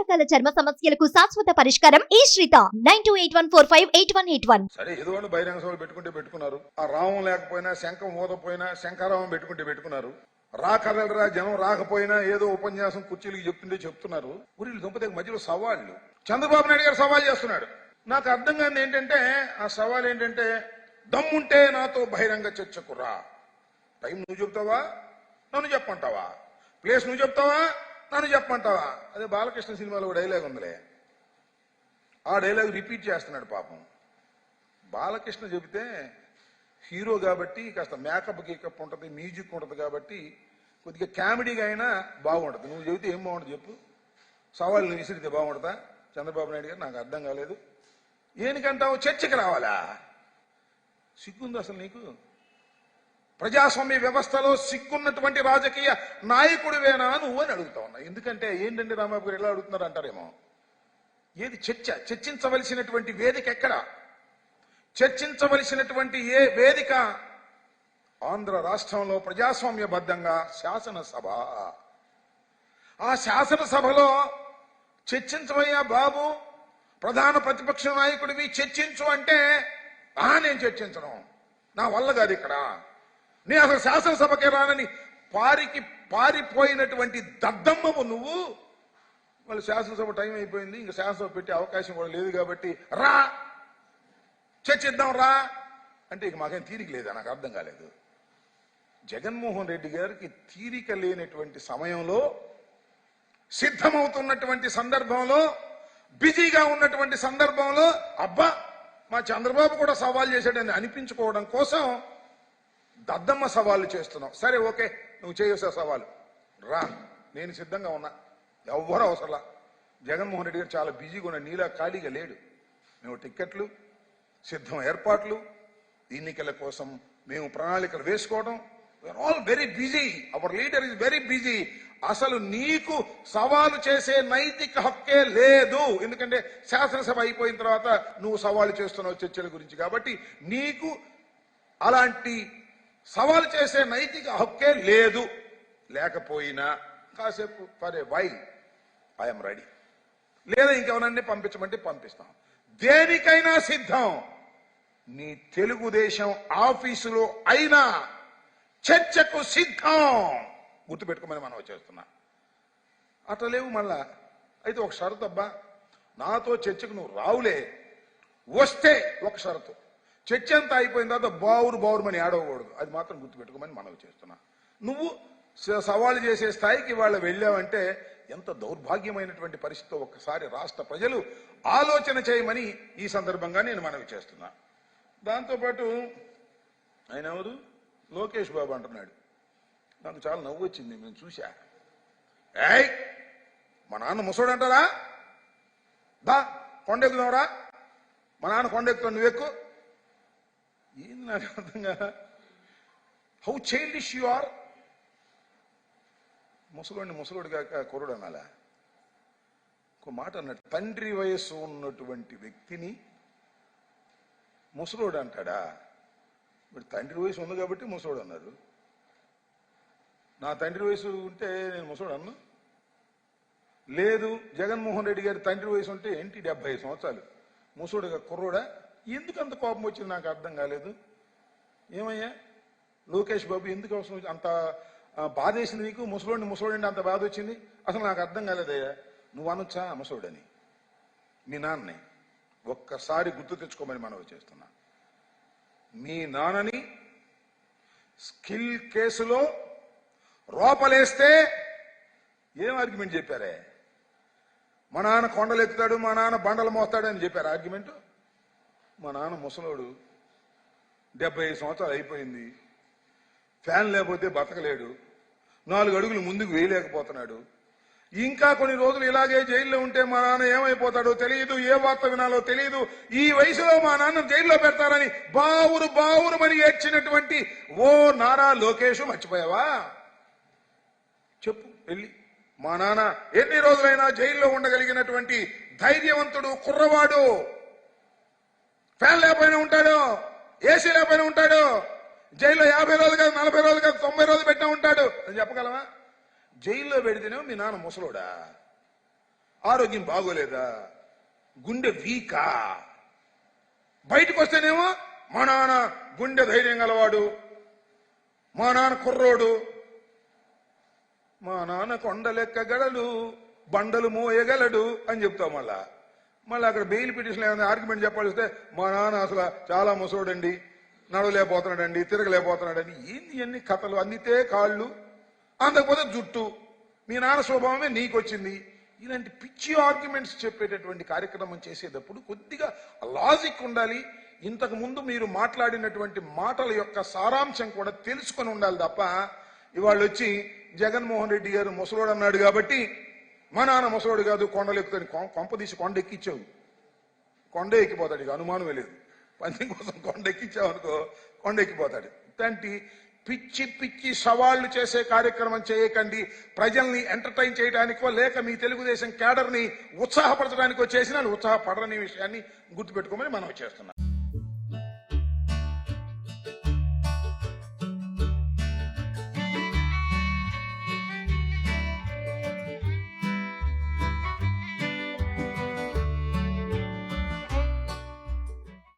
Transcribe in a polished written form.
రకాల చర్మ సమస్యలకు శాశ్వత పరిష్కారం ఈ శ్రీత 9281458181. సరే ఏదో వాళ్ళు బహిరంగ సభలు పెట్టుకున్నారు. ఆ రామం లేకపోయినా శంఖం ఊదపోయినా శంఖారామం పెట్టుకున్నారు. కదలరా జనం రాకపోయినా ఏదో ఉపన్యాసం కుర్చీలకి చెప్తున్నారు. ఊరిళ్ళు దుంపతే మధ్యలో సవాళ్ళు. చంద్రబాబు నాయుడు గారు సవాల్ చేస్తున్నాడు. నాకు అర్థం కాని ఏంటంటే ఆ సవాల్ ఏంటంటే దమ్ముంటే నాతో బహిరంగ చర్చకు రా. టైం నువ్వు చెప్తావా, నన్ను చెప్పంటావా? ప్లేస్ నువ్వు చెప్తావా, నన్ను చెప్పంటావా? అదే బాలకృష్ణ సినిమాలో డైలాగ్ ఉందిలే, ఆ డైలాగ్ రిపీట్ చేస్తున్నాడు పాపం. బాలకృష్ణ చెబితే హీరో కాబట్టి కాస్త మేకప్ గీకప్ ఉంటుంది, మ్యూజిక్ ఉంటుంది కాబట్టి కొద్దిగా కామెడీగా అయినా బాగుంటుంది. నువ్వు చెబితే ఏం బాగుంటుంది చెప్పు? సవాళ్ళు విసిరితే బాగుంటుందా? చంద్రబాబు నాయుడు గారు నాకు అర్థం కాలేదు. ఏనికంటావు చర్చకి రావాలా? సిగ్గుంది అసలు నీకు? ప్రజాస్వామ్య వ్యవస్థలో సిగ్గున్నటువంటి రాజకీయ నాయకుడివేనా నువ్వు అని అడుగుతా ఉన్నా. ఎందుకంటే ఏంటండి రామబాబు గారు ఎలా అడుగుతున్నారు అంటారేమో. ఏది చర్చించవలసినటువంటి వేదిక ఎక్కడ? చర్చించవలసినటువంటి ఏ వేదిక? ఆంధ్ర రాష్ట్రంలో ప్రజాస్వామ్యబద్ధంగా శాసనసభ. ఆ శాసనసభలో చర్చించవయ్యా బాబు, ప్రధాన ప్రతిపక్ష నాయకుడివి చర్చించు అంటే నేను చర్చించను, నా వల్ల కాదు. ఇక్కడ నేను అసలు శాసనసభకే రానని పారిపోయినటువంటి దద్దమ్మవు నువ్వు. వాళ్ళు శాసనసభ టైం అయిపోయింది, ఇంకా శాసనసభ పెట్టే అవకాశం కూడా లేదు కాబట్టి రా చర్చిద్దాం రా అంటే ఇక మాకేం తీరిక లేదా? నాకు అర్థం కాలేదు. జగన్మోహన్ రెడ్డి గారికి తీరిక లేనటువంటి సమయంలో, సిద్ధమవుతున్నటువంటి సందర్భంలో, బిజీగా ఉన్నటువంటి సందర్భంలో అబ్బా మా చంద్రబాబు కూడా సవాల్ చేశాడని అనిపించుకోవడం కోసం దద్దమ్మ సవాళ్ళు చేస్తున్నావు. సరే ఓకే, నువ్వు చేయొచ్చా సవాలు, రా, నేను సిద్ధంగా ఉన్నా. ఎవ్వరూ అవసరంలా. జగన్మోహన్ రెడ్డి గారు చాలా బిజీగా ఉన్న, నీలా ఖాళీగా లేడు. మేము టిక్కెట్లు, సిద్ధం ఏర్పాట్లు, ఎన్నికల కోసం మేము ప్రణాళికలు వేసుకోవడం, we are all very busy. Our leader is very busy. అసలు నీకు సవాలు చేసే నైతిక హక్కే లేదు. ఎందుకంటే శాసనసభ అయిపోయిన తర్వాత నువ్వు సవాలు చేస్తున్నావు చర్చల గురించి. కాబట్టి నీకు అలాంటి సవాలు చేసే నైతిక హక్కే లేదు. లేకపోయినా కాసేపు for a while I'm ready, లేదా ఇంకెవరన్నీ పంపించమంటే పంపిస్తాం. దేనికైనా సిద్ధం. నీ తెలుగుదేశం ఆఫీసులో అయినా చర్చకు సిద్ధం. గుర్తుపెట్టుకోమని మనం చేస్తున్నా. అట్లా లేవు మళ్ళా. అయితే ఒక షరతు, అబ్బా నాతో చర్చకు నువ్వు రావులే, వస్తే ఒక షరతు, చర్చ అంతా అయిపోయిన తర్వాత బావురుమని ఆడవకూడదు. అది మాత్రం గుర్తుపెట్టుకోమని మనం చేస్తున్నా. నువ్వు సవాలు చేసే స్థాయికి వాళ్ళు వెళ్ళావంటే ఎంత దౌర్భాగ్యమైనటువంటి పరిస్థితితో ఒక్కసారి రాష్ట్ర ప్రజలు ఆలోచన చేయమని ఈ సందర్భంగా నేను మనవి చేస్తున్నా. దాంతోపాటు ఆయన ఎవరు, లోకేష్ బాబు అంటున్నాడు. నాకు చాలా నవ్వు వచ్చింది, నేను చూసా. మా నాన్న ముసోడు అంటారా? దా కొండెక్కుదాంరా, మా నాన్న కొండెక్కుతావు, నువ్వెక్కు. ఏంది నాకు అర్థం కాదా? How childish you are. ముసలోడు కాక కుర్రుడు అనాలా? ఒక మాట అన్నట్టు, తండ్రి వయస్సు ఉన్నటువంటి వ్యక్తిని ముసలోడు అంటాడా? ఇప్పుడు తండ్రి వయసు ఉంది కాబట్టి ముసలోడు అన్నారు. నా తండ్రి వయసు ఉంటే నేను ముసలోడు అన్నా? లేదు, జగన్మోహన్ రెడ్డి గారి తండ్రి వయసు ఉంటే ఏంటి 75 సంవత్సరాలు, ముసలోడుగా కుర్రోడా? ఎందుకు అంత కోపం వచ్చింది నాకు అర్థం కాలేదు. ఏమయ్యా లోకేష్ బాబు, ఎందుకు అవసరం అంత బాధ వేసింది నీకు? ముసలోడిని అంత బాధ వచ్చింది అసలు నాకు అర్థం కాలేదయ్యా. నువ్వు అనొచ్చా ముసలోడని? మీ నాన్నని ఒక్కసారి గుర్తు తెచ్చుకోమని మనం చేస్తున్నా. మీ నాన్నని స్కిల్ కేసులో రోపలేస్తే ఏం ఆర్గ్యుమెంట్ చెప్పారే? మా నాన్న కొండలు ఎక్కుతాడు, మా నాన్న బండలు మోస్తాడు అని చెప్పారు ఆర్గ్యుమెంట్. మా నాన్న ముసలోడు, 75 సంవత్సరాలు అయిపోయింది, ఫ్యాన్ లేకపోతే బతకలేడు, 4 అడుగులు ముందుకు వేయలేకపోతున్నాడు. ఇంకా కొన్ని రోజులు ఇలాగే జైల్లో ఉంటే మా నాన్న ఏమైపోతాడో తెలియదు, ఏ వార్త వినాలో తెలియదు. ఈ వయసులో మా నాన్న జైల్లో పెడతారని బావురుమని ఏడ్చినటువంటి ఓ నారా లోకేష్ మర్చిపోయావా? చెప్పు వెళ్ళి. మా నాన్న ఎన్ని రోజులైనా జైల్లో ఉండగలిగినటువంటి ధైర్యవంతుడు, కుర్రవాడు. ఫ్యాన్ లేకపోయినా ఉంటాడు, ఏసీ లేకపోయినా ఉంటాడు, జైల్లో 50 రోజులు కాదు, 40 రోజులు కాదు, 90 రోజులు పెట్టినా ఉంటాడు అని చెప్పగలవా? జైల్లో పెడితేనే మీ నాన్న ముసలోడా? ఆరోగ్యం బాగోలేదా, గుండె వీకా, బయటకు వస్తేనేమో మా నాన్న గుండె ధైర్యం గలవాడు, మా నాన్న కుర్రోడు, మా నాన్న కొండలెక్కగలడు, బండలు మోయగలడు అని చెప్తాం. మళ్ళీ అక్కడ బెయిల్ పిటిషన్ ఏమైనా ఆర్గ్యుమెంట్ చెప్పాలి వస్తే మా నాన్న అసలు చాలా ముసోడండి, నడవలేకపోతున్నాడండి, తిరగలేకపోతున్నాడండి. ఏంది అన్ని కథలు? అందితే కాళ్ళు, అందకపోతే జుట్టు, మీ నాన్న స్వభావమే నీకొచ్చింది. ఇలాంటి పిచ్చి ఆర్గ్యుమెంట్స్ చెప్పేటటువంటి కార్యక్రమం చేసేటప్పుడు కొద్దిగా లాజిక్ ఉండాలి. ఇంతకు ముందు మీరు మాట్లాడినటువంటి మాటల యొక్క సారాంశం కూడా తెలుసుకొని ఉండాలి తప్ప ఇవాళ వచ్చి జగన్మోహన్ రెడ్డి గారు ముసలోడు అన్నాడు కాబట్టి మా నాన్న ముసలోడు కాదు కొండలు ఎక్కుతాడు, కొంప తీసి కొండ ఎక్కించావు, కొండ ఎక్కిపోతాడు, ఇక అనుమానమే లేదు. పందెం కోసం కొండ ఎక్కించావు అనుకో, కొండ ఎక్కిపోతాడు. ఇట్లాంటి పిచ్చి పిచ్చి సవాళ్లు చేసే కార్యక్రమం చేయకండి. ప్రజల్ని ఎంటర్టైన్ చేయడానికో లేక మీ తెలుగుదేశం క్యాడర్ని ఉత్సాహపరచడానికో చేసినా ఉత్సాహపడరనే విషయాన్ని గుర్తుపెట్టుకోమని మనం చేస్తున్నాం.